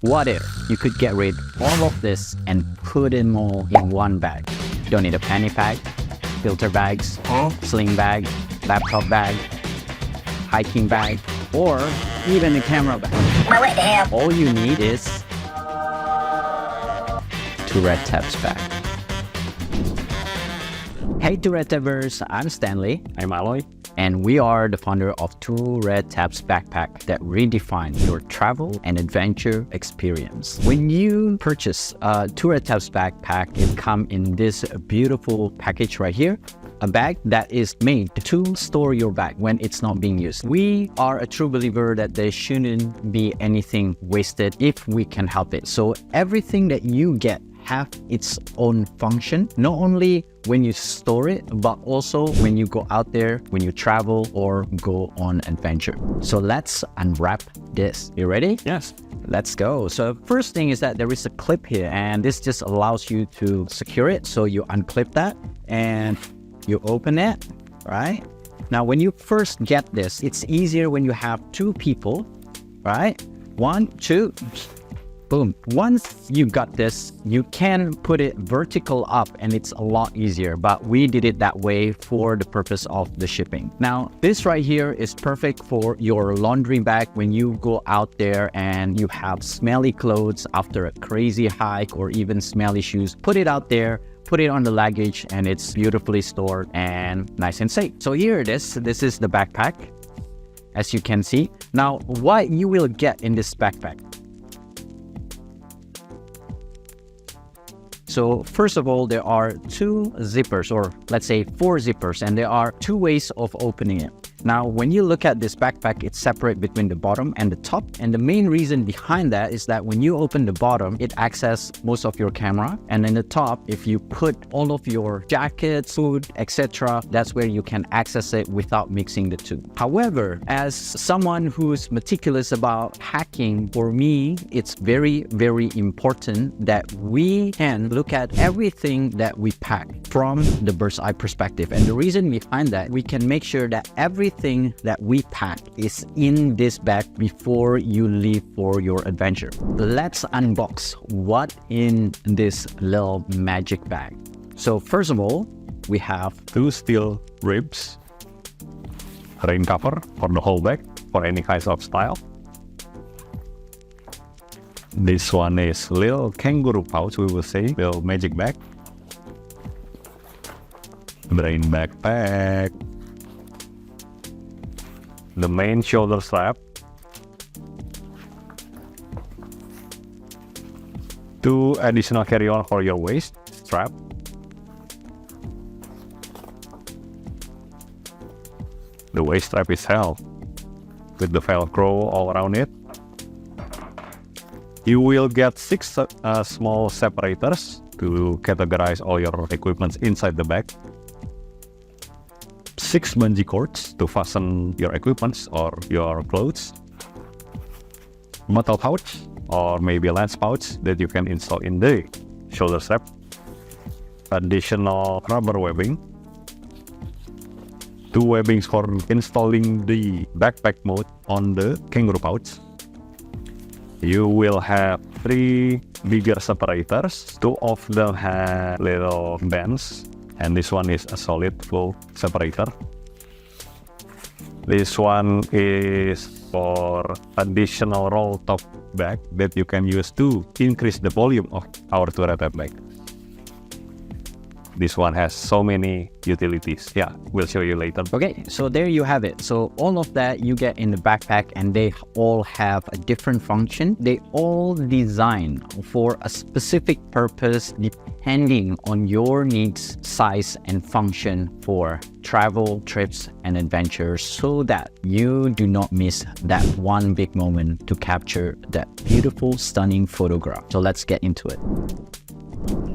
What if you could get rid of all of this and put it all in one bag? You don't need a fanny pack, filter bags, sling bag, laptop bag, hiking bag, or even a camera bag. But what the hell? All you need is 2 red tabs bag. Hey to Red Tabers, I'm Stanley. I'm Aloy. And we are the founder of 2 Red Tabs backpack that redefine your travel and adventure experience. When you purchase a 2 Red Tabs backpack, it comes in this beautiful package right here. A bag that is made to store your bag when it's not being used. We are a true believer that there shouldn't be anything wasted if we can help it. So everything that you get have its own function, not only when you store it, but also when you go out there, when you travel or go on adventure. So let's unwrap this. You ready? Yes. Let's go. So first thing is that there is a clip here, and this just allows you to secure it. So you unclip that and you open it, right? Now, when you first get this, it's easier when you have 2 people, right? 1, 2, boom. Once you got this, you can put it vertical up and it's a lot easier, but we did it that way for the purpose of the shipping. Now, this right here is perfect for your laundry bag when you go out there and you have smelly clothes after a crazy hike or even smelly shoes. Put it out there, put it on the luggage, and it's beautifully stored and nice and safe. So here it is. This is the backpack, as you can see. Now, what you will get in this backpack. So first of all, there are 2 zippers, or let's say 4 zippers, and there are 2 ways of opening it. Now, when you look at this backpack, it's separate between the bottom and the top. And the main reason behind that is that when you open the bottom, it accesses most of your camera. And in the top, if you put all of your jackets, food, etc., that's where you can access it without mixing the 2. However, as someone who's meticulous about packing, for me, it's very, very important that we can look at everything that we pack from the bird's eye perspective. And the reason behind that, we can make sure that everything that we pack is in this bag before you leave for your adventure. Let's unbox what in this little magic bag. So first of all, we have 2 steel ribs, Raincover for the whole bag, for any kinds of style. This one is little kangaroo pouch, we will say, little magic bag. Brain backpack. The main shoulder strap. 2 additional carry-on for your waist strap. The waist strap is held with the Velcro all around it. You will get 6 small separators to categorize all your equipment inside the bag. 6 bungee cords to fasten your equipment or your clothes. Metal pouch or maybe a lens pouch that you can install in the shoulder strap. Additional rubber webbing. 2 webbings for installing the backpack mode on the kangaroo pouch. You will have 3 bigger separators. 2 of them have little bands, and this one is a solid full separator. This one is for additional Rolltop bag that you can use to increase the volume of our 2 Red Tab bag. This one has so many utilities. Yeah, we'll show you later. Okay, so there you have it. So all of that you get in the backpack, and they all have a different function. They all design for a specific purpose depending on your needs, size, and function for travel, trips, and adventures, so that you do not miss that one big moment to capture that beautiful, stunning photograph. So let's get into it.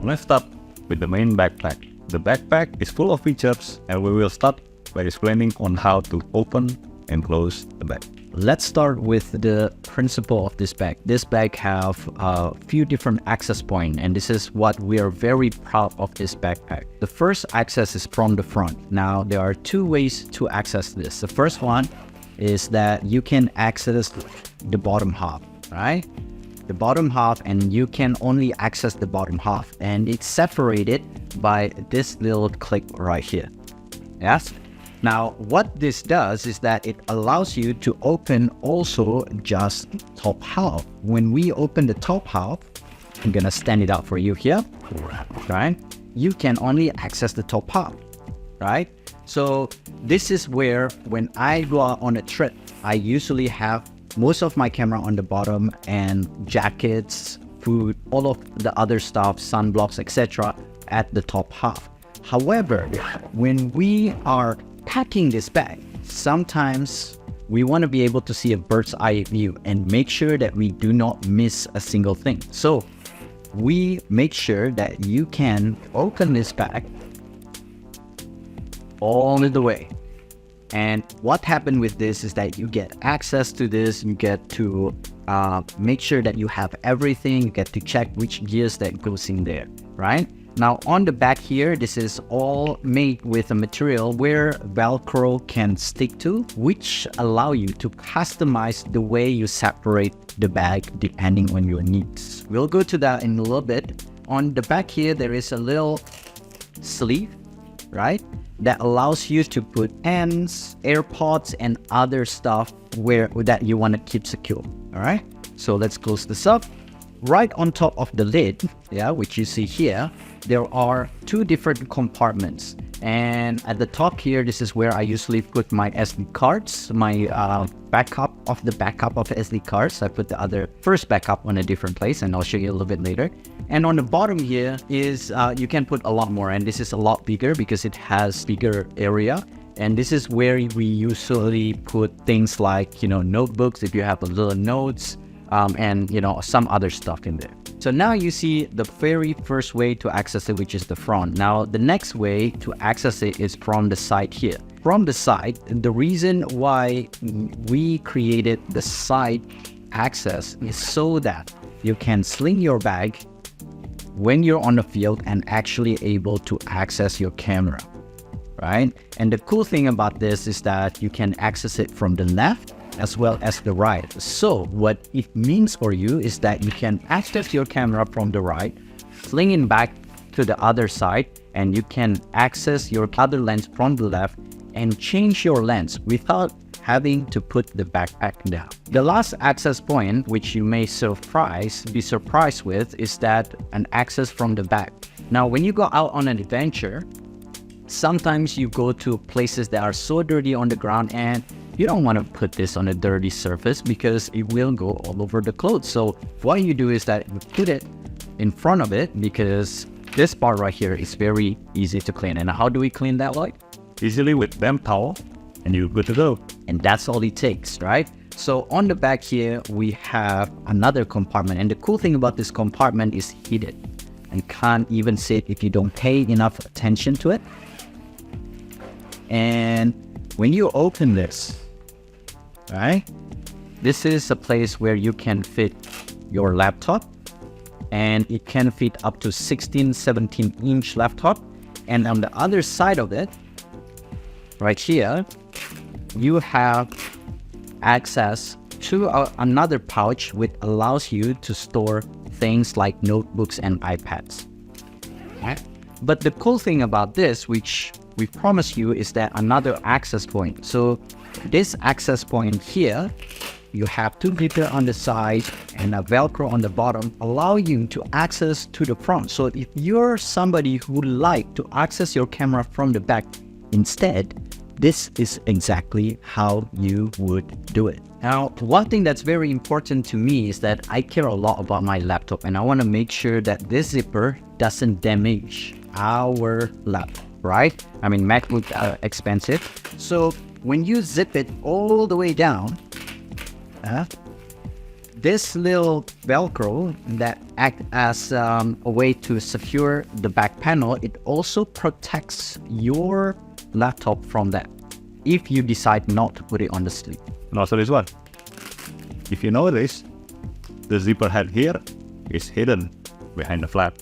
Let's start with the main backpack. The backpack is full of features, and we will start by explaining on how to open and close the bag. Let's start with the principle of this bag. This bag have a few different access points, and this is what we are very proud of this backpack. The first access is from the front. Now, there are 2 ways to access this. The first one is that you can access the bottom half, right? the bottom half, and you can only access the bottom half, and it's separated by this little clip right here. Yes. Now, what this does is that it allows you to open also just top half. When we open the top half, I'm gonna stand it out for you here, right? You can only access the top half, right? So this is where when I go out on a trip, I usually have most of my camera on the bottom and jackets, food, all of the other stuff, sunblocks, etc. at the top half. However, when we are packing this bag, sometimes we want to be able to see a bird's eye view and make sure that we do not miss a single thing. So we make sure that you can open this bag all the way. And what happened with this is that you get access to this, you get to make sure that you have everything, you get to check which gears that goes in there, right? Now on the back here, this is all made with a material where Velcro can stick to, which allow you to customize the way you separate the bag depending on your needs. We'll go to that in a little bit. On the back here, there is a little sleeve, right? That allows you to put pens, AirPods, and other stuff that you want to keep secure. All right. So let's close this up. Right on top of the lid, which you see here, there are two different compartments. And at the top here, this is where I usually put my SD cards, my backup of SD cards. I put the first backup on a different place, and I'll show you a little bit later. And on the bottom here is, you can put a lot more, and this is a lot bigger because it has bigger area. And this is where we usually put things like, notebooks, if you have a little notes, and some other stuff in there. So now you see the very first way to access it, which is the front. Now the next way to access it is from the side here. From the side, the reason why we created the side access is so that you can sling your bag when you're on the field and actually able to access your camera, right? And the cool thing about this is that you can access it from the left as well as the right. So what it means for you is that you can access your camera from the right, sling it back to the other side, and you can access your other lens from the left and change your lens without having to put the backpack down. The last access point, which you may be surprised with, is that an access from the back. Now, when you go out on an adventure, sometimes you go to places that are so dirty on the ground, and you don't want to put this on a dirty surface because it will go all over the clothes. So what you do is that you put it in front of it, because this part right here is very easy to clean. And how do we clean that, Lloyd? Easily with damp towel, and you're good to go. And that's all it takes, right? So on the back here, we have another compartment. And the cool thing about this compartment is hidden and can't even see it if you don't pay enough attention to it. And when you open this, right, this is a place where you can fit your laptop, and it can fit up to 16, 17-inch laptop. And on the other side of it, right here, you have access to another pouch which allows you to store things like notebooks and iPads. Okay. But the cool thing about this, which we promise you, is that another access point. So this access point here, you have two zipper on the side and a Velcro on the bottom, allow you to access to the front. So if you're somebody who would like to access your camera from the back instead, this is exactly how you would do it. Now, one thing that's very important to me is that I care a lot about my laptop, and I want to make sure that this zipper doesn't damage our laptop, right? I mean, MacBooks are expensive. So when you zip it all the way down, this little Velcro that acts as a way to secure the back panel, it also protects your laptop from that if you decide not to put it on the sleeve. And also this one, if you notice, the zipper head here is hidden behind the flap.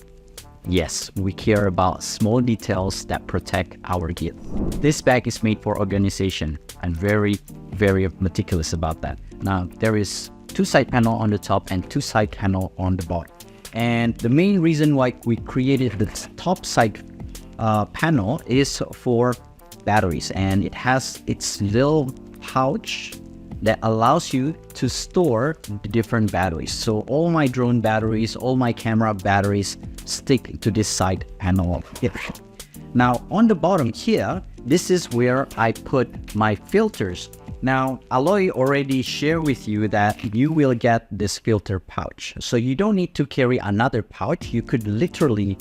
Yes, we care about small details that protect our gear. This bag is made for organization. I'm very, very meticulous about that. Now, there is two side panel on the top and two side panel on the bottom. And the main reason why we created the top side panel is for batteries, and it has its little pouch that allows you to store the different batteries. So all my drone batteries, all my camera batteries stick to this side panel here. Now on the bottom here, this is where I put my filters. Now Aloy already shared with you that you will get this filter pouch. So you don't need to carry another pouch. You could literally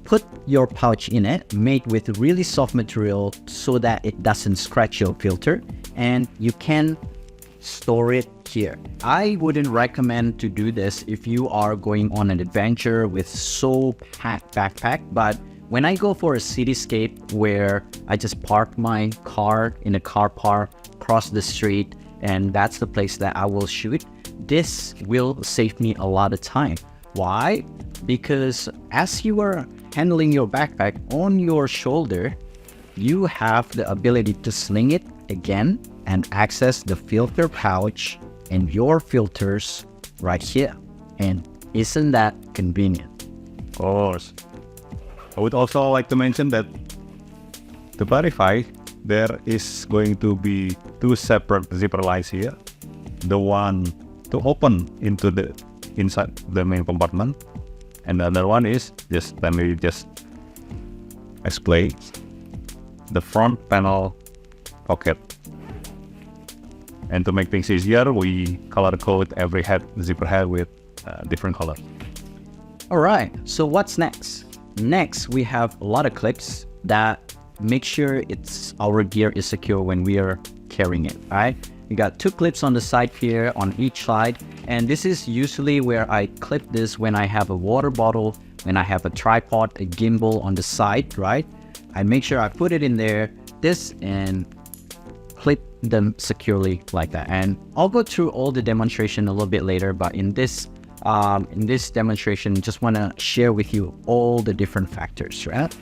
put your pouch in it, made with really soft material so that it doesn't scratch your filter, and you can store it here. I wouldn't recommend to do this if you are going on an adventure with so packed backpack, but when I go for a cityscape where I just park my car in a car park, cross the street, and that's the place that I will shoot, this will save me a lot of time. Why? Because as you are handling your backpack on your shoulder, you have the ability to sling it again and access the filter pouch and your filters right here. And isn't that convenient? Of course. I would also like to mention that to verify, there is going to be two separate zipper lines here. The one to open into the inside the main compartment, and the other one is just, let me just explain, the front panel pocket. And to make things easier, we color code every zipper head with different color. All right, so what's next? Next, we have a lot of clips that make sure our gear is secure when we are carrying it, right? We got two clips on the side here, on each side, and this is usually where I clip this when I have a water bottle, when I have a tripod, a gimbal on the side, right? I make sure I put it in there, and clip them securely like that. And I'll go through all the demonstration a little bit later, but in this demonstration, just want to share with you all the different factors, right?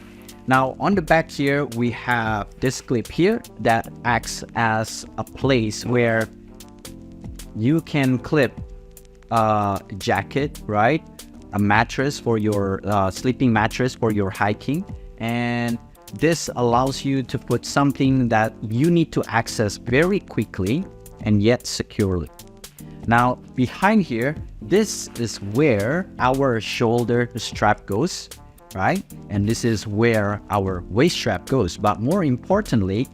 Now on the back here, we have this clip here that acts as a place where you can clip a jacket, right? A mattress for your sleeping mattress for your hiking. And this allows you to put something that you need to access very quickly and yet securely. Now behind here, this is where our shoulder strap goes, right? And this is where our waist strap goes. But more importantly,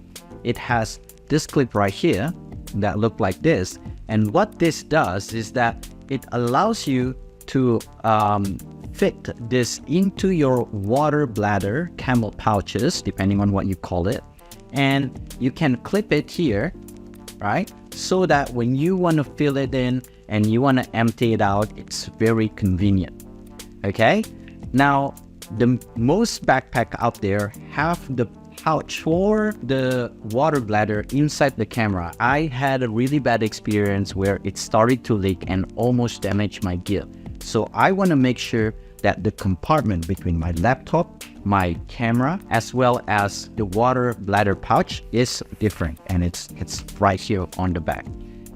it has this clip right here that look like this. And what this does is that it allows you to fit this into your water bladder camel pouches, depending on what you call it. And you can clip it here, right? So that when you want to fill it in and you want to empty it out, it's very convenient. Okay? Now, the most backpack out there have the pouch for the water bladder inside the camera. I had a really bad experience where it started to leak and almost damaged my gear. So I want to make sure that the compartment between my laptop, my camera, as well as the water bladder pouch is different, and it's right here on the back.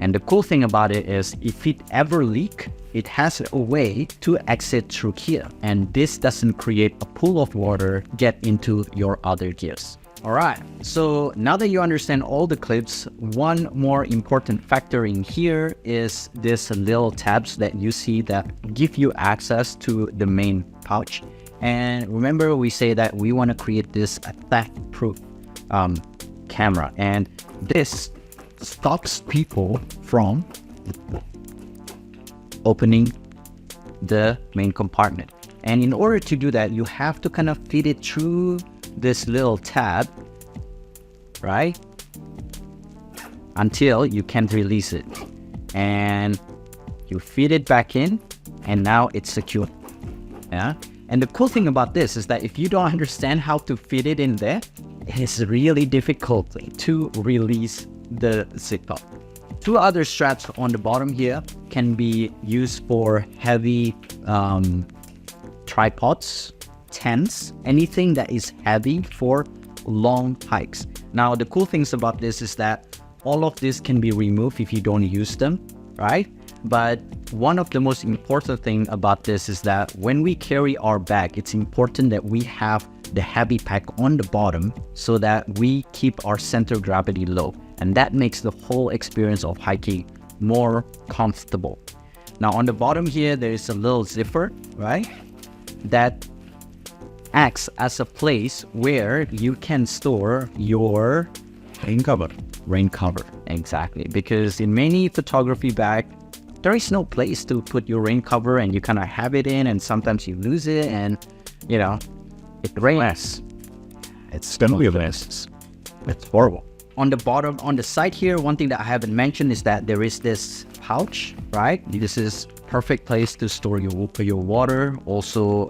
And the cool thing about it is if it ever leaks, it has a way to exit through here, and this doesn't create a pool of water get into your other gears. All right, so now that you understand all the clips, one more important factor in here is this little tabs that you see that give you access to the main pouch. And remember, we say that we want to create this theft-proof camera, and this stops people from opening the main compartment. And in order to do that, you have to kind of feed it through this little tab, right? Until you can release it. And you feed it back in, and now it's secure. Yeah. And the cool thing about this is that if you don't understand how to fit it in there, it's really difficult to release the zip up. Two other straps on the bottom here can be used for heavy tripods, tents, anything that is heavy for long hikes. Now, the cool things about this is that all of this can be removed if you don't use them. right? But one of the most important thing about this is that when we carry our bag, it's important that we have the heavy pack on the bottom so that we keep our center of gravity low. And that makes the whole experience of hiking more comfortable. Now on the bottom here, there is a little zipper, right? That acts as a place where you can store your rain cover. Exactly, because in many photography bag, there is no place to put your rain cover, and you kind of have it in, and sometimes you lose it, and you know, it rains. It's gonna be a mess. It's horrible. On the bottom, on the side here, one thing that I haven't mentioned is that there is this pouch, right? This is perfect place to store your water. Also,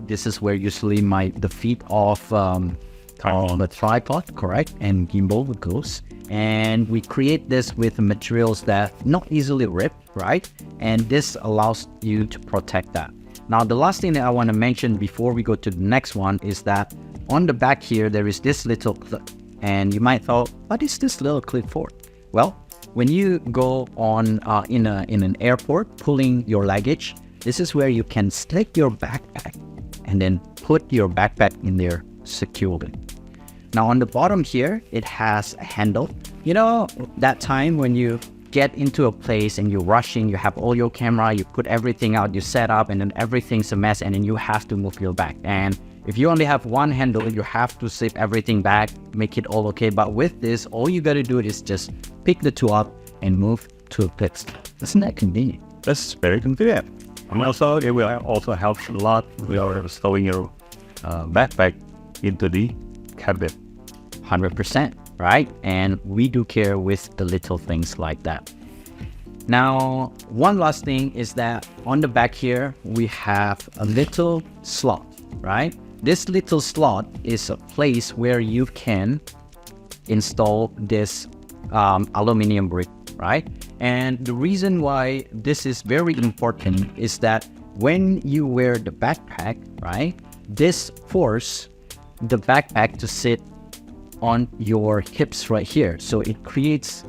this is where usually the feet of the tripod, correct, and gimbal goes. And we create this with materials that not easily rip, right? And this allows you to protect that. Now, the last thing that I want to mention before we go to the next one is that on the back here, there is this little clip. And you might thought, what is this little clip for? Well, when you go on in an airport pulling your luggage, this is where you can stick your backpack and then put your backpack in there securely. Now on the bottom here, it has a handle. You know, that time when you get into a place and you're rushing, you have all your camera, you put everything out, you set up, and then everything's a mess, and then you have to move your bag. And if you only have one handle, you have to zip everything back, make it all okay. But with this, all you gotta do is just pick the two up and move to a place. Isn't that convenient? That's very convenient. And also, it will also help a lot with stowing your backpack into the cabin. 100%, right? And we do care with the little things like that. Now, one last thing is that on the back here, we have a little slot, right? This little slot is a place where you can install this aluminum brick, right? And the reason why this is very important is that when you wear the backpack, right, this forces the backpack to sit on your hips right here. So it creates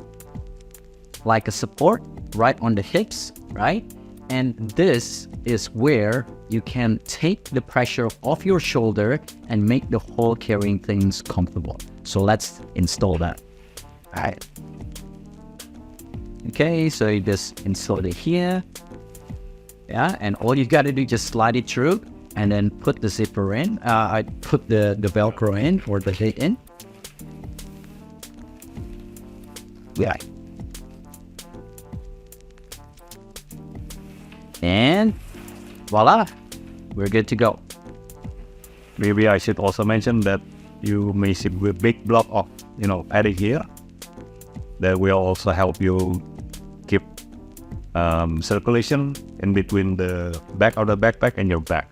like a support right on the hips, right? And this is where you can take the pressure off your shoulder and make the whole carrying things comfortable. So let's install that. All right. Okay, so you just install it here. Yeah, and all you gotta do, just slide it through and then put the zipper in. I put the Velcro in, or the lid in. Yeah. And voila, we're good to go. Maybe I should also mention that you may see a big block of, padding here. That will also help you keep circulation in between the back of the backpack and your back.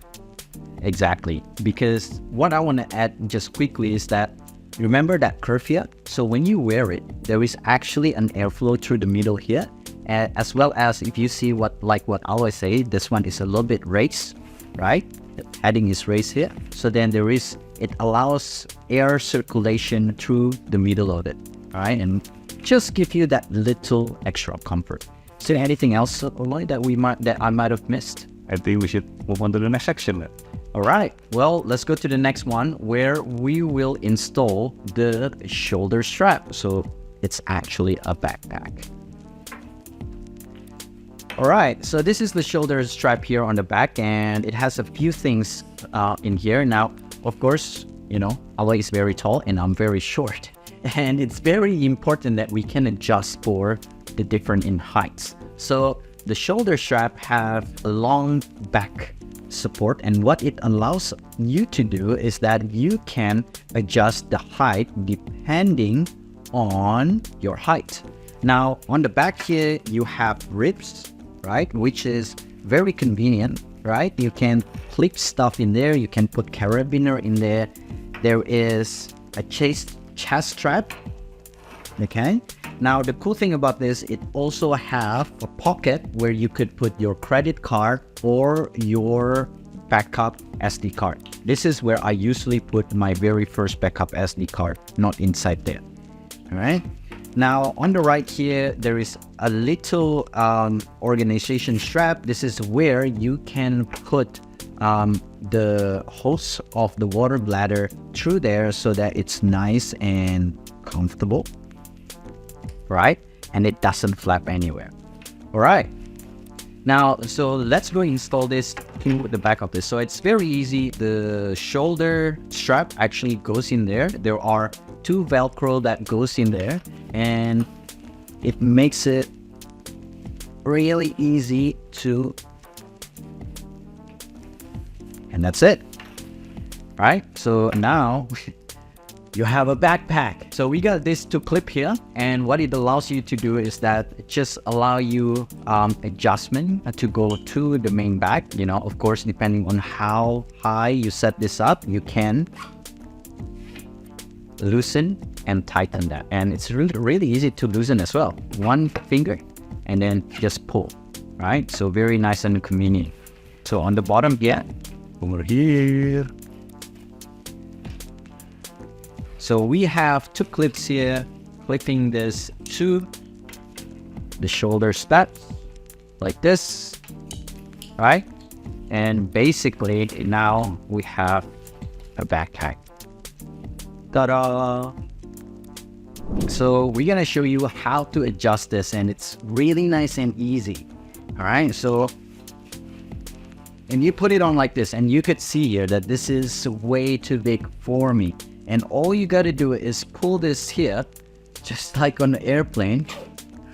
Exactly, because what I want to add just quickly is that, remember that curve here? So when you wear it, there is actually an airflow through the middle here, as well as if you see what I always say, this one is a little bit raised, right? The padding is raised here. So then it allows air circulation through the middle of it, right? And just give you that little extra comfort. Is there anything else, Lloyd, that I might have missed? I think we should move on to the next section then. All right, well, let's go to the next one where we will install the shoulder strap. So it's actually a backpack. All right, so this is the shoulder strap here on the back, and it has a few things in here. Now, of course, Aloy is very tall and I'm very short. And it's very important that we can adjust for the different in heights. So the shoulder strap have a long back support, and what it allows you to do is that you can adjust the height depending on your height. Now on the back here, you have ribs, right, which is very convenient, right? You can clip stuff in there, you can put carabiner in there. There is a chest strap. Okay, now the cool thing about this, it also have a pocket where you could put your credit card or your backup SD card. This is where I usually put my very first backup SD card, not inside there. All right, Now on the right here, there is a little organization strap. This is where you can put the hose of the water bladder through there so that it's nice and comfortable, right? And it doesn't flap anywhere. All right. Now, so let's go install this to the back of this. So it's very easy. The shoulder strap actually goes in there. There are 2 Velcro that goes in there, and it makes it really easy to, and that's it, right? So now you have a backpack. So we got this to clip here, and what it allows you to do is that it just allow you adjustment to go to the main bag. You know, of course, depending on how high you set this up, you can loosen and tighten that, and it's really easy to loosen as well. 1 finger and then just pull, right? So very nice and convenient. So on the bottom here, over here, so we have 2 clips here, clipping this to the shoulder strap like this, right? And basically now we have a backpack. Ta-da! So we're gonna show you how to adjust this, and it's really nice and easy. All right, so and you put it on like this, and you could see here that this is way too big for me. And all you got to do is pull this here, just like on the airplane,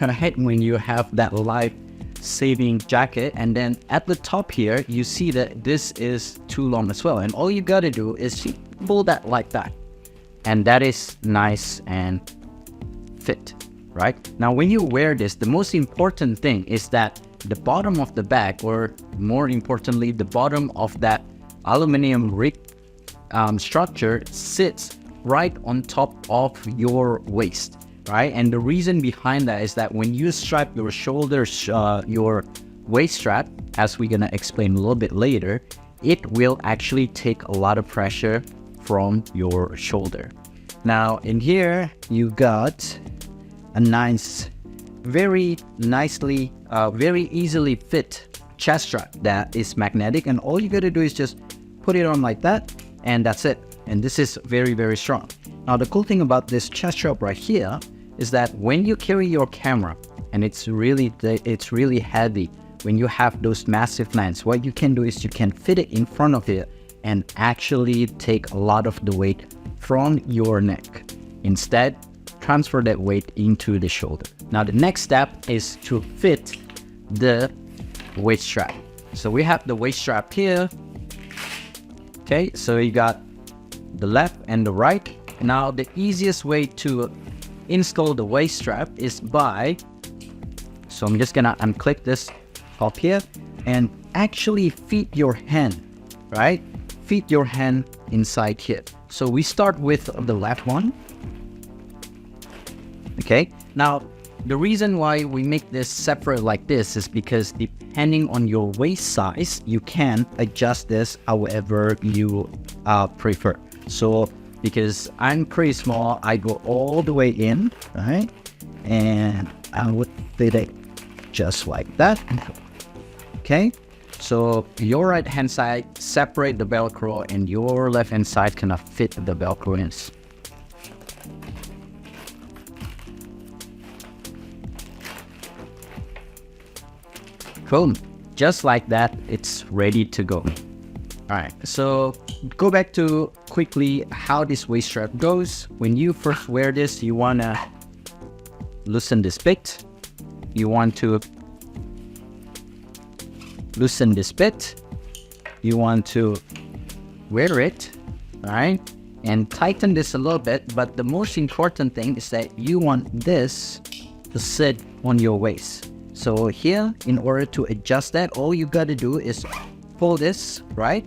right? When you have that life-saving jacket. And then at the top here, you see that this is too long as well. And all you got to do is pull that like that. And that is nice and fit, right? Now, when you wear this, the most important thing is that the bottom of the bag, or more importantly, the bottom of that aluminum rig structure sits right on top of your waist, right? And the reason behind that is that when you strap your shoulders, your waist strap, as we're gonna explain a little bit later, it will actually take a lot of pressure from your shoulder. Now in here, you got a nice, very nicely, very easily fit chest strap that is magnetic, and all you gotta do is just put it on like that, and that's it. And this is very, very strong. Now the cool thing about this chest strap right here is that when you carry your camera, and it's really heavy, when you have those massive lens, what you can do is you can fit it in front of it and actually take a lot of the weight from your neck. Instead, transfer that weight into the shoulder. Now the next step is to fit the waist strap. So we have the waist strap here. Okay, so you got the left and the right. Now the easiest way to install the waist strap is by, so I'm just gonna unclick this up here and actually fit your hand, right? Fit your hand inside here. So we start with the left one. Okay, now the reason why we make this separate like this is because depending on your waist size, you can adjust this however you prefer. So because I'm pretty small, I go all the way in, right? And I would fit it just like that. Okay, so your right hand side separate the Velcro, and your left hand side kind of fit the Velcro in. Boom, just like that, it's ready to go. All right, so go back to quickly how this waist strap goes. When you first wear this, you wanna loosen this bit. You want to loosen this bit. You want to wear it, all right? And tighten this a little bit, but the most important thing is that you want this to sit on your waist. So here, in order to adjust that, all you gotta do is pull this, right?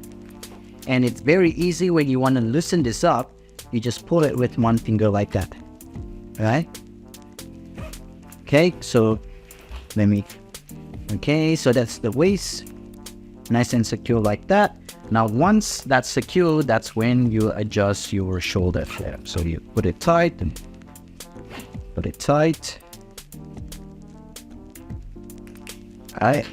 And it's very easy when you wanna loosen this up, you just pull it with one finger like that, right? Okay, so so that's the waist, nice and secure like that. Now, once that's secure, that's when you adjust your shoulder flare. So you put it tight, and Put it tight. Alright.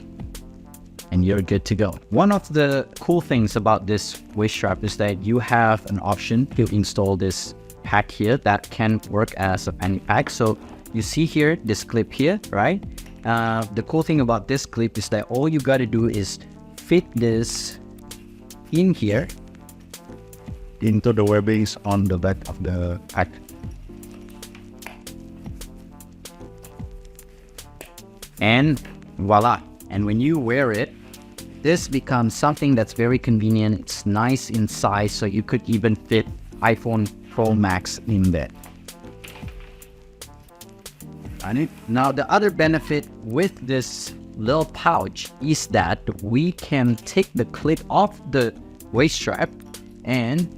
And you're good to go. One of the cool things about this waist strap is that you have an option to install this pack here that can work as a fanny pack. So you see here, this clip here, right? The cool thing about this clip is that all you got to do is fit this in here into the webbings on the back of the pack. And voila. And when you wear it, this becomes something that's very convenient. It's nice in size, so you could even fit iPhone Pro Max in there. Now, the other benefit with this little pouch is that we can take the clip off the waist strap and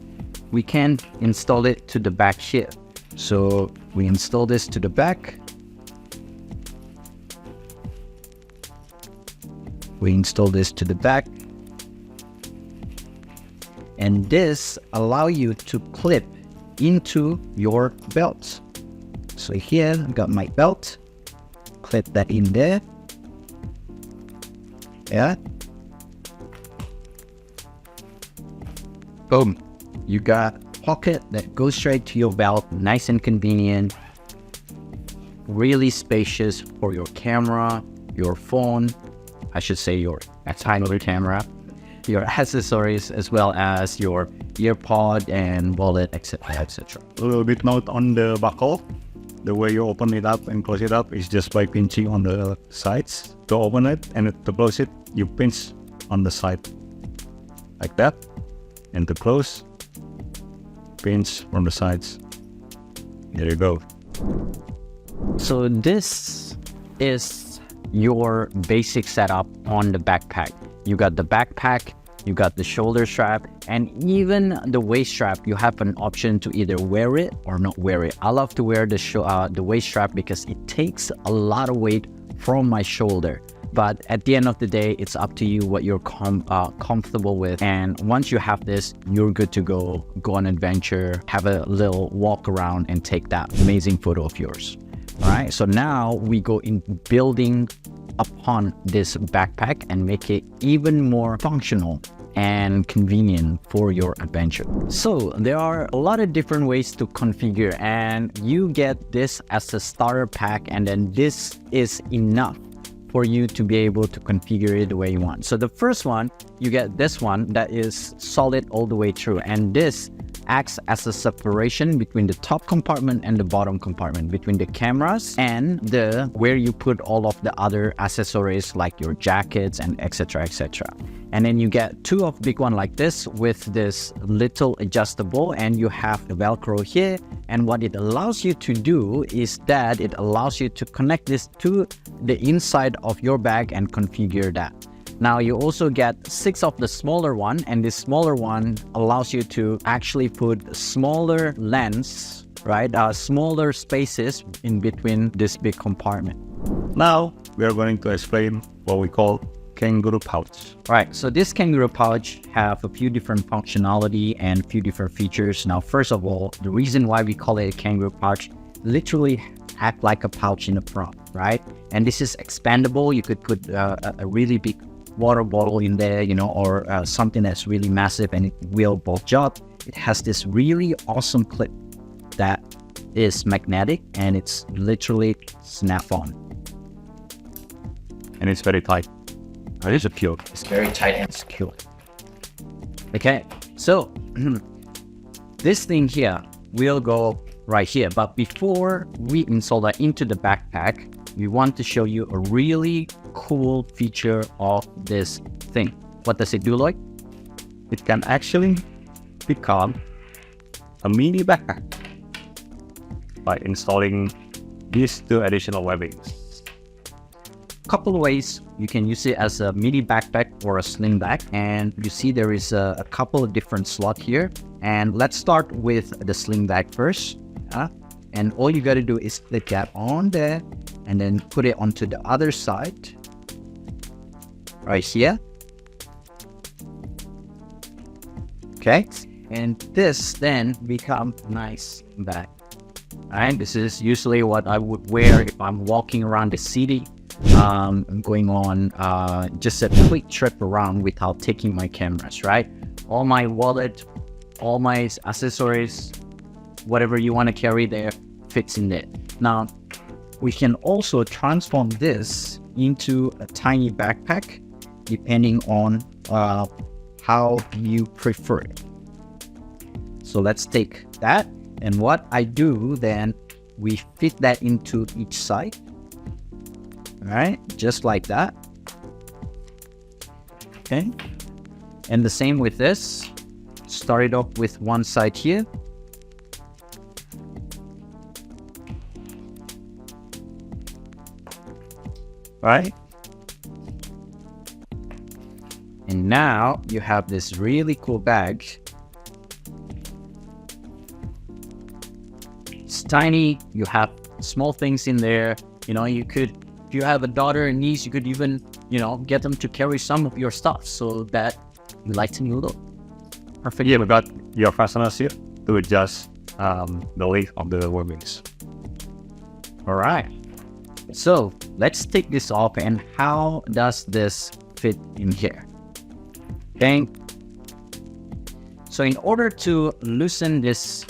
we can install it to the back here. So we install this to the back. We install this to the back. And this allows you to clip into your belt. So here I've got my belt, clip that in there. Yeah. Boom. You got a pocket that goes straight to your belt, nice and convenient, really spacious for your camera, your phone, I should say your tiny camera, your accessories, as well as your earpod and wallet, etc., etc. A little bit note on the buckle. The way you open it up and close it up is just by pinching on the sides. To open it and to close it, you pinch on the side like that. And to close, pinch from the sides. There you go. So this is your basic setup on the backpack. You got the backpack, you got the shoulder strap, and even the waist strap. You have an option to either wear it or not wear it. I love to wear the waist strap because it takes a lot of weight from my shoulder. But at the end of the day, it's up to you what you're comfortable with. And once you have this, you're good to go on adventure, have a little walk around and take that amazing photo of yours. All right, so now we go in building upon this backpack and make it even more functional and convenient for your adventure. So there are a lot of different ways to configure, and you get this as a starter pack, and then this is enough for you to be able to configure it the way you want. So the first one, you get this one that is solid all the way through, and this acts as a separation between the top compartment and the bottom compartment, between the cameras and the where you put all of the other accessories like your jackets and etc, etc. And then you get two of big one like this with this little adjustable, and you have the Velcro here. And what it allows you to do is that it allows you to connect this to the inside of your bag and configure that. Now you also get 6 of the smaller one, and this smaller one allows you to actually put smaller lens, right? Smaller spaces in between this big compartment. Now we are going to explain what we call kangaroo pouch. Right, so this kangaroo pouch have a few different functionality and a few different features. Now, first of all, the reason why we call it a kangaroo pouch, literally act like a pouch in the front, right? And this is expandable. You could put a really big water bottle in there, you know, or something that's really massive and it will bulge up. It has this really awesome clip that is magnetic and it's literally snap on. And it's very tight. It is secure. It's very tight and secure. Okay, so this thing here will go right here. But before we install that into the backpack, we want to show you a really cool feature of this thing. What does it do, Lloyd? It can actually become a mini backpack by installing these 2 additional webbings. Couple of ways you can use it as a mini backpack or a sling bag, and you see there is a couple of different slots here. And let's start with the sling bag first. And all you got to do is clip that on there and then put it onto the other side right here. Okay, and this then become nice bag. right? This is usually what I would wear if I'm walking around the city. I'm going on just a quick trip around without taking my cameras, right? All my wallet, all my accessories, whatever you want to carry there fits in there. Now, we can also transform this into a tiny backpack depending on how you prefer it. So let's take that, and what I do then, we fit that into each side. All right, just like that. Okay, and the same with this. Start it off with one side here. Right, and now you have this really cool bag. It's tiny, you have small things in there. You know, you could, if you have a daughter and niece, you could even, you know, get them to carry some of your stuff so that you lighten your load. Perfect. Yeah, we got your fasteners here to adjust the length of the wings. All right. So let's take this off, and how does this fit in here? Okay. So in order to loosen this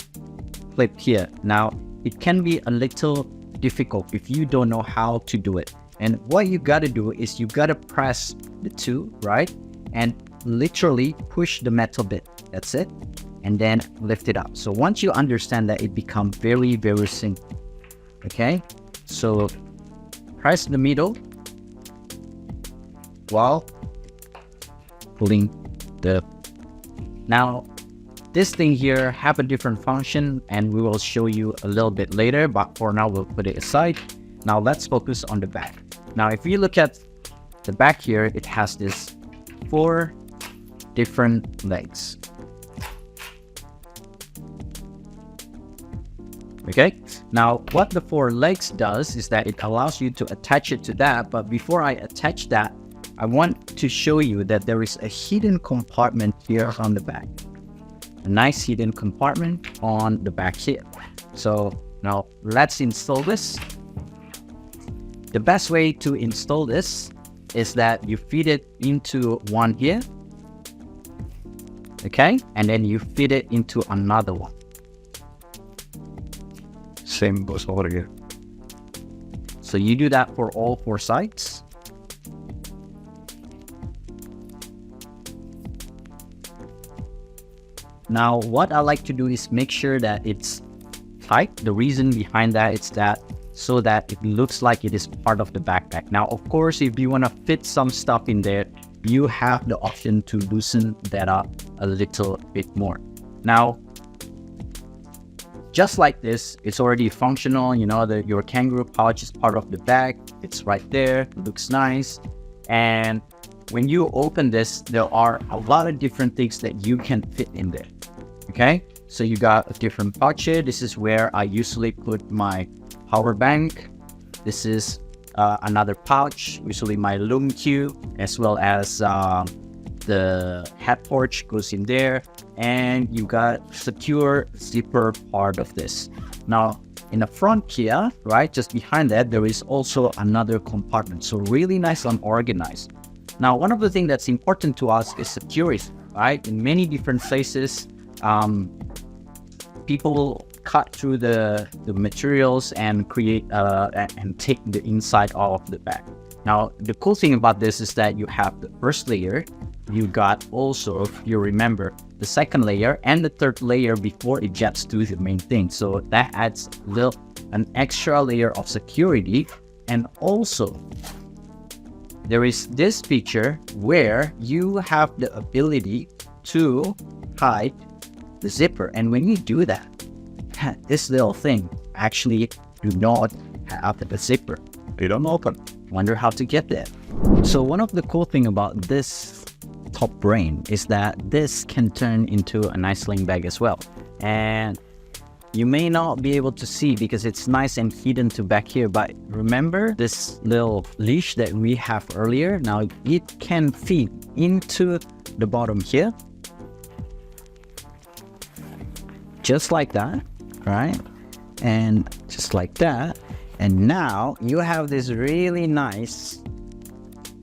clip here, now it can be a little difficult if you don't know how to do it. And what you got to do is you got to press the two, right? And literally push the metal bit. That's it. And then lift it up. So once you understand that, it becomes very, very simple. Okay. So press the middle while pulling the... Now, this thing here have a different function, and we will show you a little bit later, but for now we'll put it aside. Now let's focus on the back. Now if you look at the back here, it has this 4 different legs. Okay, now what the 4 legs does is that it allows you to attach it to that. But before I attach that, I want to show you that there is a hidden compartment here on the back. A nice hidden compartment on the back here. So now let's install this. The best way to install this is that you feed it into one here. Okay, and then you feed it into another one. Same goes over here. So you do that for all 4 sides. Now, what I like to do is make sure that it's tight. The reason behind that is that so that it looks like it is part of the backpack. Now, of course, if you want to fit some stuff in there, you have the option to loosen that up a little bit more. Now, just like this, it's already functional. You know, your kangaroo pouch is part of the bag. It's right there. It looks nice. And when you open this, there are a lot of different things that you can fit in there. Okay, so you got a different pouch here. This is where I usually put my power bank. This is another pouch, usually my loom cue, as well as the hat porch goes in there. And you got secure zipper part of this. Now, in the front here, right, just behind that, there is also another compartment. So really nice and organized. Now, one of the things that's important to us is security, right? In many different places, people will cut through the materials and create and take the inside of the bag. Now, the cool thing about this is that you have the first layer. You got also, if you remember, the second layer and the third layer before it gets to the main thing. So that adds an extra layer of security. And also, there is this feature where you have the ability to hide the zipper. And when you do that, this little thing actually do not have the zipper. You don't open. Wonder how to get there. So one of the cool thing about this top brain is that this can turn into a nice sling bag as well. And you may not be able to see because it's nice and hidden to back here, but remember this little leash that we have earlier? Now it can fit into the bottom here. Just like that, right? And just like that. And now you have this really nice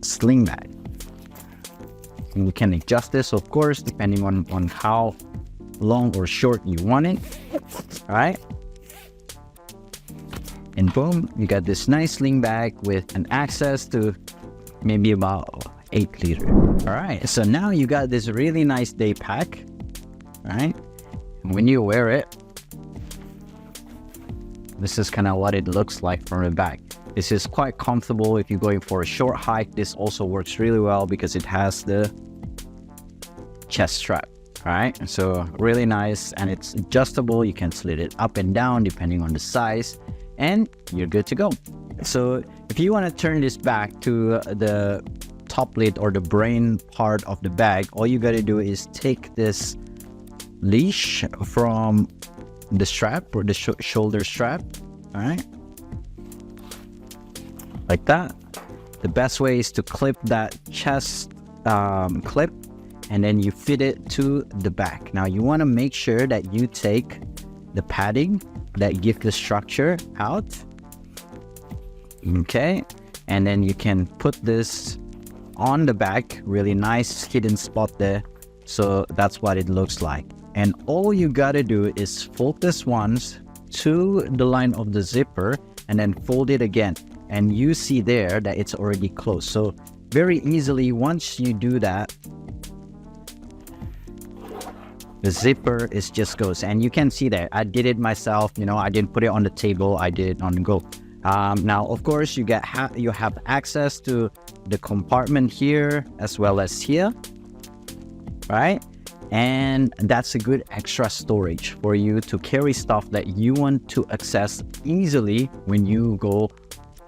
sling bag. And you can adjust this, of course, depending on how long or short you want it. All right. And boom, you got this nice sling bag with an access to maybe about 8 liters. All right, so now you got this really nice day pack, right? And when you wear it, this is kind of what it looks like from the back. This is quite comfortable if you're going for a short hike. This also works really well because it has the chest strap. All right, so really nice, and it's adjustable. You can slit it up and down depending on the size, and you're good to go. So if you want to turn this back to the top lid or the brain part of the bag, all you got to do is take this leash from the strap or the shoulder strap. All right, like that. The best way is to clip that chest clip, and then you fit it to the back. Now you want to make sure that you take the padding that give the structure out. Okay, and then you can put this on the back, really nice hidden spot there. So that's what it looks like. And all you gotta do is fold this once to the line of the zipper and then fold it again. And you see there that it's already closed. So very easily, once you do that, the zipper is just goes. And you can see that I did it myself. You know, I didn't put it on the table, I did it on the go. Now, of course, you have access to the compartment here as well as here, right? And that's a good extra storage for you to carry stuff that you want to access easily when you go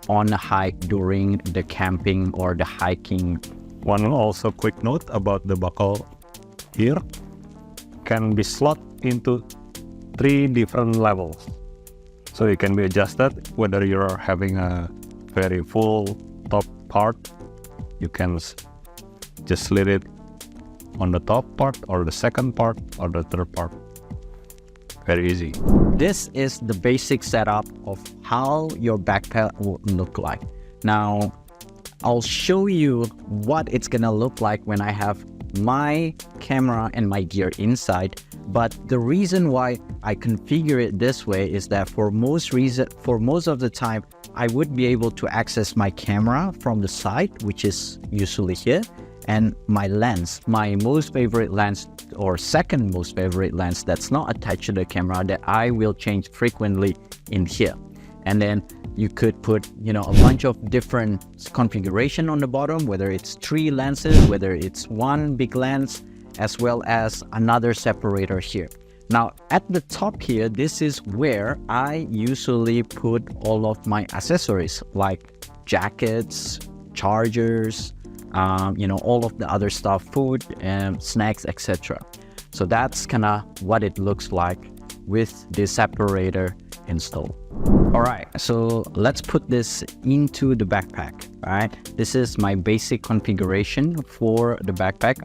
on a hike during the camping or the hiking. One also quick note about the buckle here, can be slot into 3 different levels. So it can be adjusted whether you're having a very full top part, you can just slit it on the top part or the second part or the third part. Very easy. This is the basic setup of how your backpack will look like. Now, I'll show you what it's gonna look like when I have my camera and my gear inside. But the reason why I configure it this way is that for most of the time, I would be able to access my camera from the side, which is usually here, and my lens, my most favorite lens or second most favorite lens that's not attached to the camera that I will change frequently in here. And then you could put, you know, a bunch of different configuration on the bottom, whether it's 3 lenses, whether it's 1 big lens, as well as another separator here. Now at the top here, this is where I usually put all of my accessories like jackets, chargers, you know, all of the other stuff, food and snacks, etc. So that's kind of what it looks like with the separator installed. All right, so let's put this into the backpack. All right, this is my basic configuration for the backpack.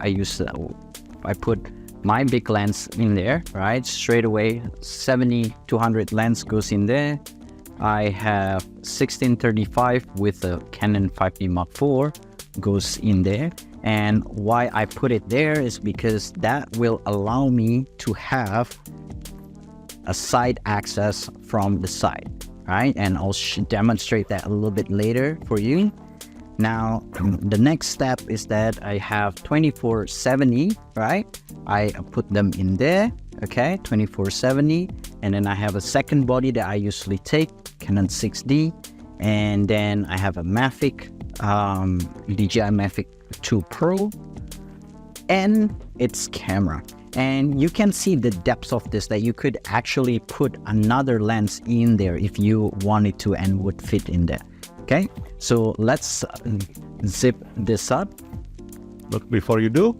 I put my big lens in there, right? Straight away, 70-200 lens goes in there. I have 1635 with a Canon 5D Mark IV goes in there. And why I put it there is because that will allow me to have a side access from the side, right? And I'll demonstrate that a little bit later for you. Now, the next step is that I have 2470, right? I put them in there, okay, 2470. And then I have a second body that I usually take, Canon 6D. And then I have a Mavic, DJI Mavic 2 Pro, and its camera. And you can see the depths of this, that you could actually put another lens in there if you wanted to and would fit in there. Okay, so let's zip this up. But before you do,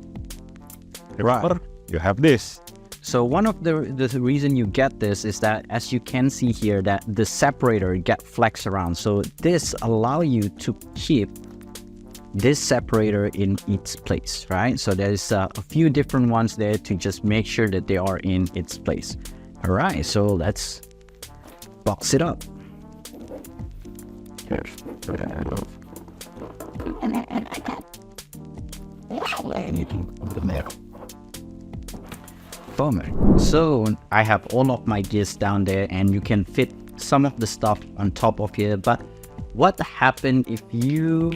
remember, you have this. So one of the reason you get this is that, as you can see here, that the separator get flexed around. So this allow you to keep this separator in its place, right? So there's a few different ones there to just make sure that they are in its place. All right, so let's box it up. Bummer. So I have all of my gears down there, and you can fit some of the stuff on top of here. But what happens if you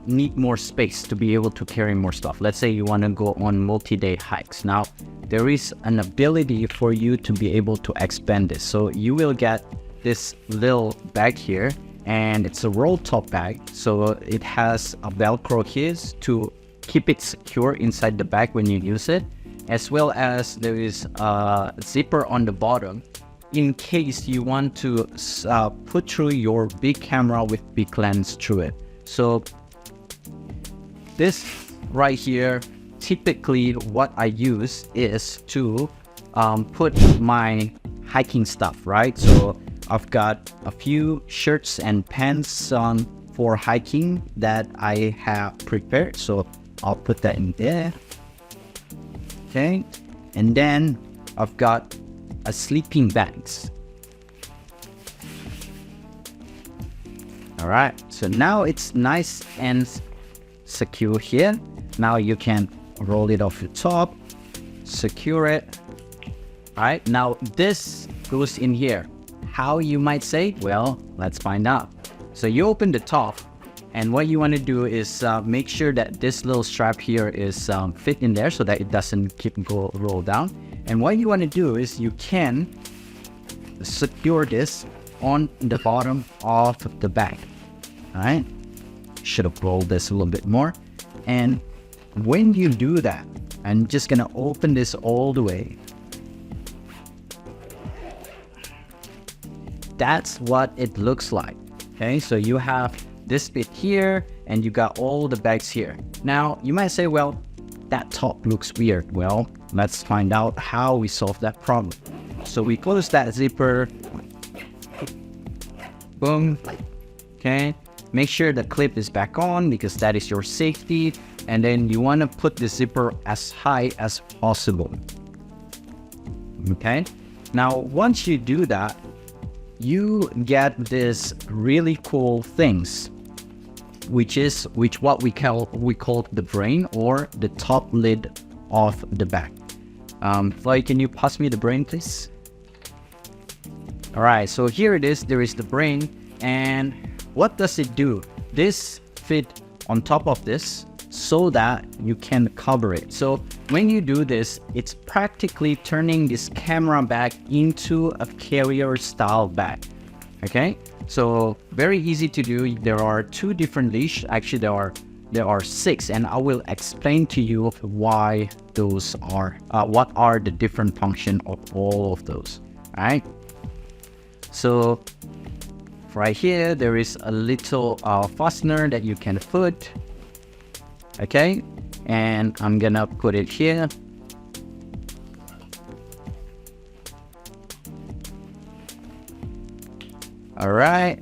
need more space to be able to carry more stuff? Let's say you want to go on multi-day hikes. Now there is an ability for you to be able to expand this. So you will get this little bag here, and it's a Rolltop bag. So it has a Velcro here to keep it secure inside the bag when you use it, as well as there is a zipper on the bottom in case you want to put through your big camera with big lens through it. So this right here, typically what I use is to put my hiking stuff, right? So I've got a few shirts and pants for hiking that I have prepared. So I'll put that in there. Okay. And then I've got a sleeping bags. All right. So now it's nice and secure here. Now you can roll it off the top, secure it. All right. Now this goes in here. How, you might say? Well, let's find out. So you open the top, and what you want to do is make sure that this little strap here is fit in there so that it doesn't roll down. And what you want to do is you can secure this on the bottom of the bag. All right. Should have rolled this a little bit more. And when you do that, I'm just going to open this all the way. That's what it looks like. Okay, so you have this bit here, and you got all the bags here. Now you might say, well, that top looks weird. Well, let's find out how we solve that problem. So we close that zipper. Boom. Okay, make sure the clip is back on because that is your safety. And then you want to put the zipper as high as possible. Okay, now once you do that, you get this really cool things, which what we call the brain, or the top lid of the bag. Floyd, can you pass me the brain, please? All right, so here it is. There is the brain, and what does it do? This fit on top of this so that you can cover it. So when you do this, it's practically turning this camera bag into a carrier style bag. Okay, so very easy to do. There are two different leash. Actually, there are 6, and I will explain to you why those are, what are the different function of all of those. All right, so right here there is a little fastener that you can put. Okay, and I'm gonna put it here. All right.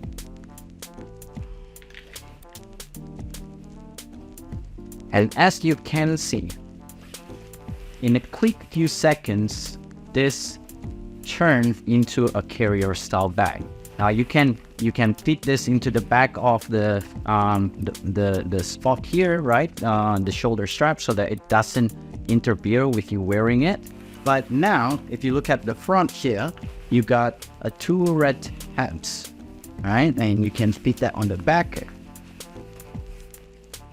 And as you can see, in a quick few seconds, this turns into a carrier style bag. Now you can fit this into the back of the spot here, right? The shoulder strap, so that it doesn't interfere with you wearing it. But now, if you look at the front here, you got 2 red tabs, right? And you can fit that on the back.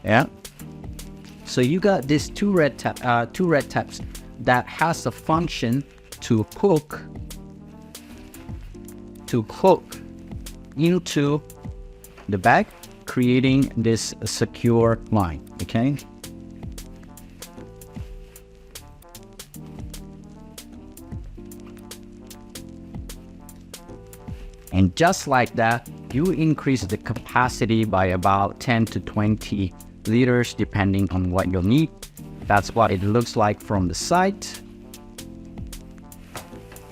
Yeah. So you got these 2 red tabs that has a function to hook into the bag, creating this secure line. Okay. And just like that, you increase the capacity by about 10 to 20 liters depending on what you'll need. That's what it looks like from the side.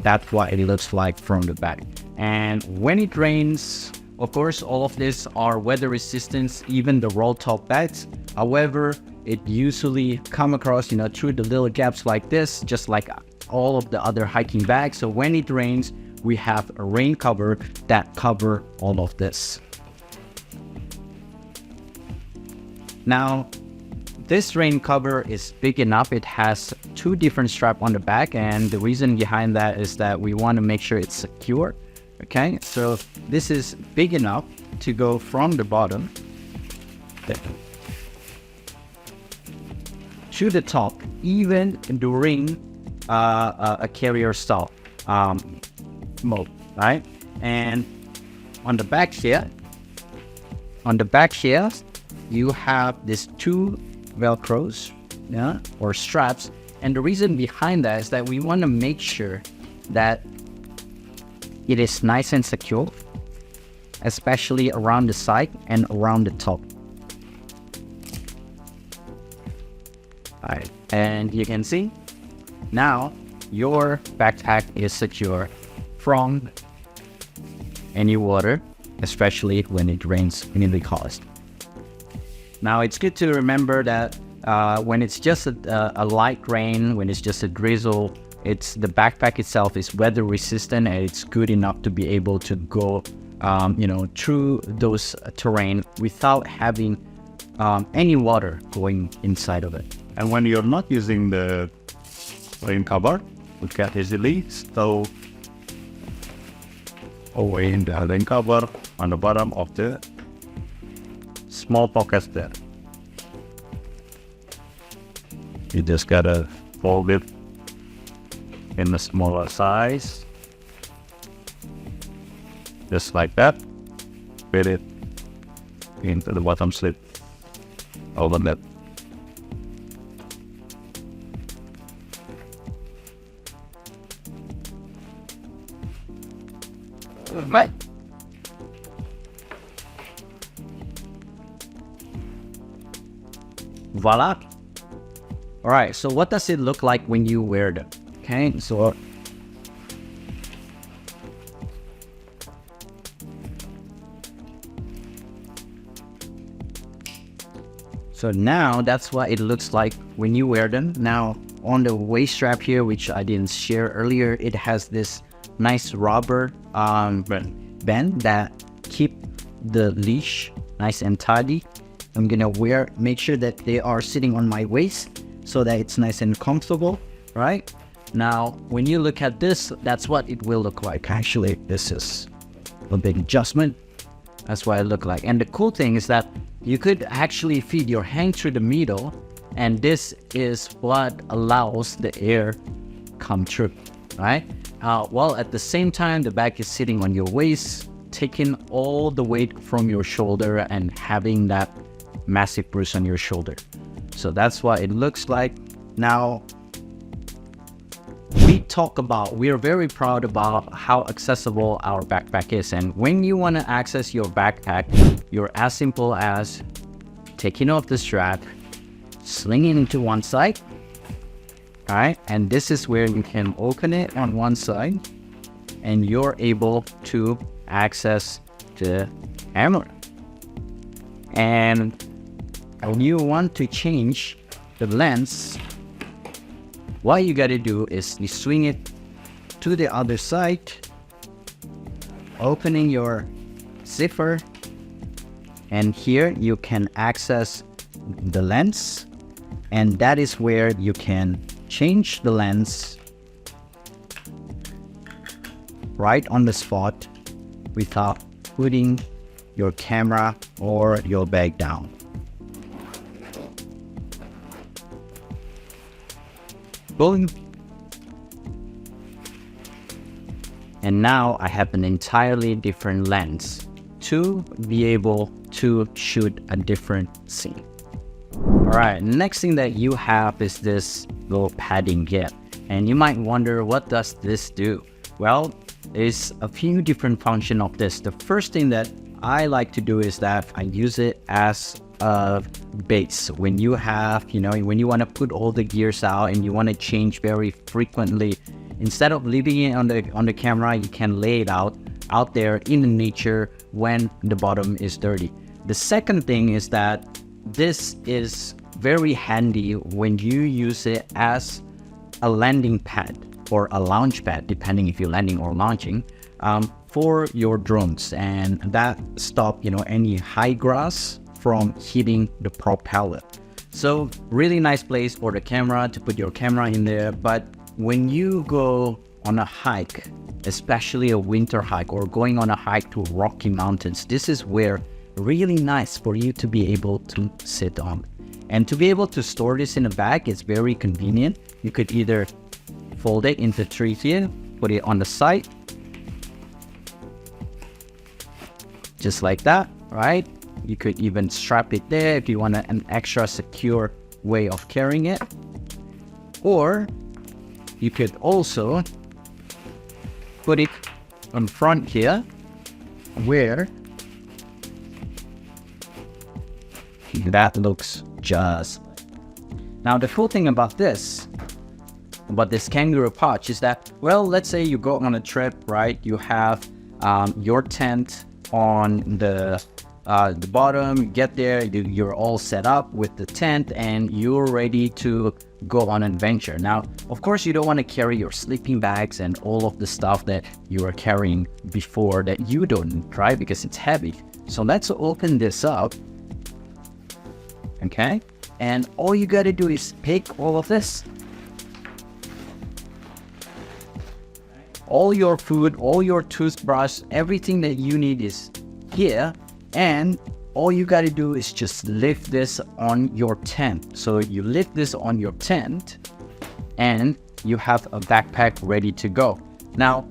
That's what it looks like from the back. And when it rains, of course, all of these are weather resistant, even the Rolltop bags. However, it usually come across, through the little gaps like this, just like all of the other hiking bags. So when it rains, we have a rain cover that cover all of this. Now, this rain cover is big enough. It has 2 different straps on the back, and the reason behind that is that we want to make sure it's secure. Okay, so this is big enough to go from the bottom to the top, even during a carrier style mode, right? And on the back here, you have these 2 velcros, yeah, or straps. And the reason behind that is that we want to make sure that it is nice and secure, especially around the side and around the top. All right, and you can see now your backpack is secure from any water, especially when it rains in the coast. Now, it's good to remember that when it's just a light rain, when it's just a drizzle, the backpack itself is weather resistant, and it's good enough to be able to go, through those terrain without having any water going inside of it. And when you're not using the rain cover, you can easily stow away in the rain cover on the bottom of the small pockets there. You just gotta fold it in a smaller size, just like that. Fit it into the bottom slit over that. Right. Voila. All right, so what does it look like when you wear them? Okay, so now that's what it looks like when you wear them. Now, on the waist strap here, which I didn't share earlier, it has this nice rubber band that keep the leash nice and tidy. I'm gonna make sure that they are sitting on my waist so that it's nice and comfortable, right? Now, when you look at this, that's what it will look like. Actually, this is a big adjustment. That's what it look like. And the cool thing is that you could actually feed your hand through the middle, and this is what allows the air come through, right? While at the same time, the bag is sitting on your waist, taking all the weight from your shoulder and having that massive bruise on your shoulder. So that's what it looks like. Now, we're very proud about how accessible our backpack is. And when you want to access your backpack, you're as simple as taking off the strap, slinging it to one side, all right? And this is where you can open it on one side, and you're able to access the camera. And when you want to change the lens, what you gotta do is you swing it to the other side, opening your zipper, and here you can access the lens, and that is where you can change the lens right on the spot without putting your camera or your bag down. Boom. And now I have an entirely different lens to be able to shoot a different scene. All right, next thing that you have is this little padding kit. And you might wonder, what does this do? Well, there's a few different functions of this. The first thing that I like to do is that I use it as a base. When you have, when you want to put all the gears out and you want to change very frequently, instead of leaving it on the camera, you can lay it out there in the nature when the bottom is dirty. The second thing is that this is very handy when you use it as a landing pad or a launch pad, depending if you're landing or launching, for your drones, and that stop any high grass from hitting the propeller. So really nice place for the camera to put your camera in there. But when you go on a hike, especially a winter hike or going on a hike to Rocky Mountains, this is where really nice for you to be able to sit on. And to be able to store this in a bag is very convenient. You could either fold it into three here, put it on the side, just like that, right? You could even strap it there if you want an extra secure way of carrying it. Or you could also put it on front here, where that looks just. Now the cool thing about this kangaroo pouch is that, well, let's say you go on a trip, right? You have your tent on the bottom. You get there, you're all set up with the tent, and you're ready to go on an adventure. Now, of course, you don't want to carry your sleeping bags and all of the stuff that you were carrying before that you don't, right? Because it's heavy. So let's open this up. Okay, and all you gotta do is pick all of this. All your food, all your toothbrush, everything that you need is here. And all you gotta do is just lift this on your tent. So you lift this on your tent and you have a backpack ready to go. Now,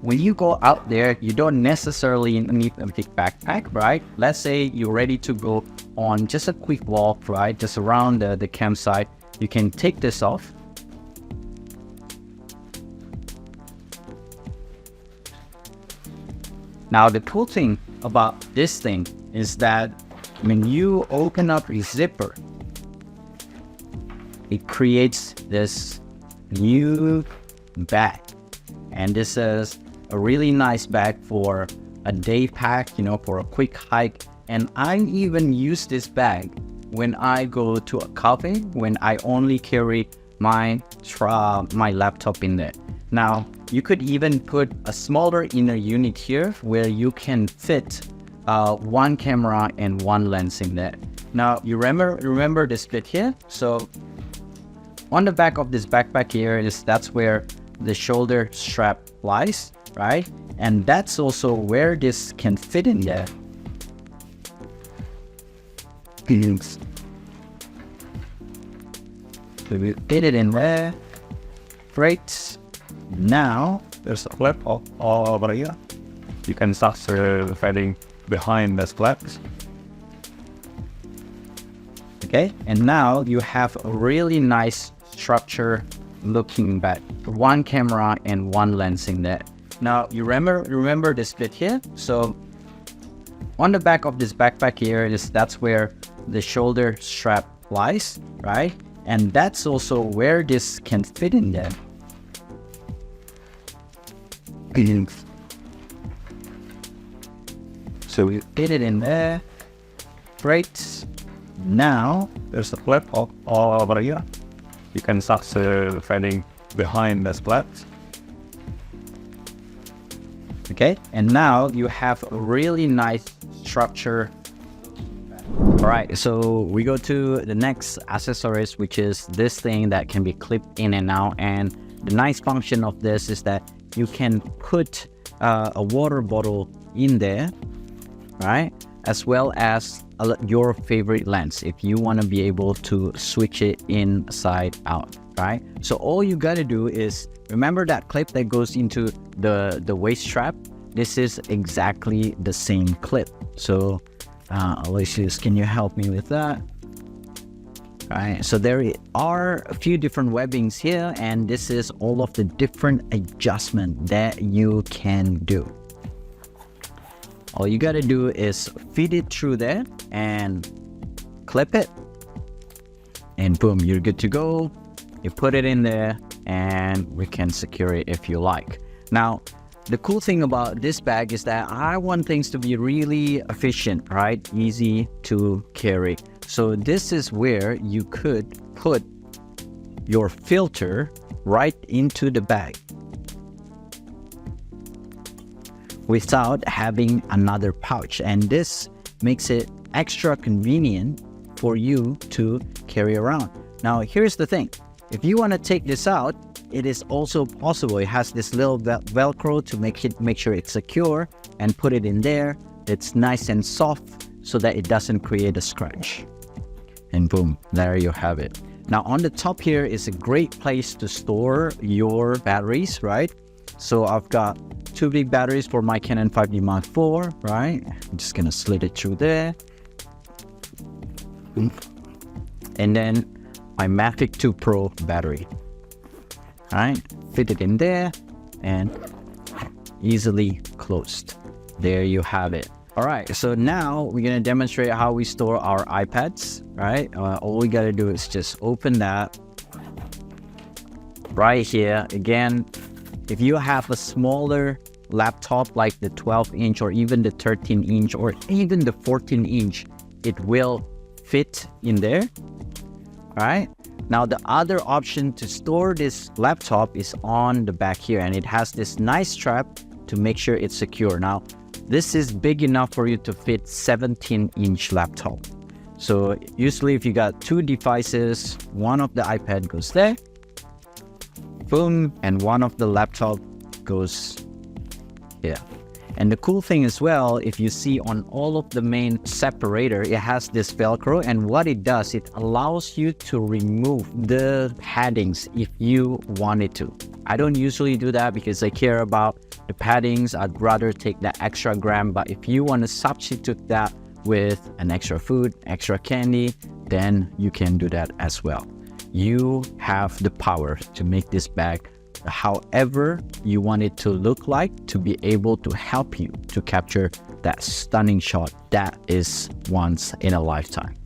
when you go out there, you don't necessarily need a big backpack, right? Let's say you're ready to go on just a quick walk, right? Just around the campsite. You can take this off. Now, the cool thing about this thing is that when you open up a zipper, it creates this new bag. And this is a really nice bag for a day pack, for a quick hike. And I even use this bag when I go to a cafe, when I only carry my laptop in there. Now, you could even put a smaller inner unit here where you can fit one camera and one lens in there. Now, you remember this bit here? So on the back of this backpack here that's where the shoulder strap lies, right? And that's also where this can fit in there. So we fit it in there. Great. Now There's a flap all over here. You can start the fanning behind the flaps. Okay, and now you have a really nice structure looking bag. One camera and one lens in there. Now you remember this bit here? So on the back of this backpack here that's where the shoulder strap lies, right? And that's also where this can fit in there. So we fit it in there. Great. Now there's a flap all over here. You can start the fanning behind the flaps. Okay, and now you have a really nice structure. All right, so we go to the next accessories, which is this thing that can be clipped in and out. And the nice function of this is that you can put a water bottle in there, right? As well as your favorite lens if you want to be able to switch it inside out, right? So all you got to do is remember that clip that goes into the waist strap. This is exactly the same clip. So Aloysius, can you help me with that? All right, so there are a few different webbings here, and this is all of the different adjustment that you can do. All you got to do is feed it through there and clip it, and boom, you're good to go. You put it in there and we can secure it if you like. Now, the cool thing about this bag is that I want things to be really efficient, right? Easy to carry. So this is where you could put your filter right into the bag. without having another pouch, and this makes it extra convenient for you to carry around. Now here's the thing, if you want to take this out, it is also possible. It has this little velcro to make sure it's secure, and put it in there. It's nice and soft so that it doesn't create a scratch, and boom, there you have it. Now on the top here is a great place to store your batteries, right? So I've got 2 big batteries for my Canon 5D Mark IV, right? I'm just gonna slid it through there. And then my Mavic 2 Pro battery. All right, fit it in there and easily closed. There you have it. All right, so now we're gonna demonstrate how we store our iPads, right? All we gotta do is just open that right here. Again, if you have a smaller laptop like the 12-inch or even the 13-inch or even the 14-inch, it will fit in there. All right, now the other option to store this laptop is on the back here, and it has this nice strap to make sure it's secure. Now this is big enough for you to fit 17-inch laptop. So usually if you got 2 devices, one of the iPad goes there, boom, and one of the laptop goes here. And the cool thing as well, if you see on all of the main separator, it has this velcro, and what it does, it allows you to remove the paddings if you wanted to. I don't usually do that because I care about the paddings. I'd rather take that extra gram, but if you want to substitute that with an extra food, extra candy, then you can do that as well. You have the power to make this bag however you want it to look like, to be able to help you to capture that stunning shot that is once in a lifetime.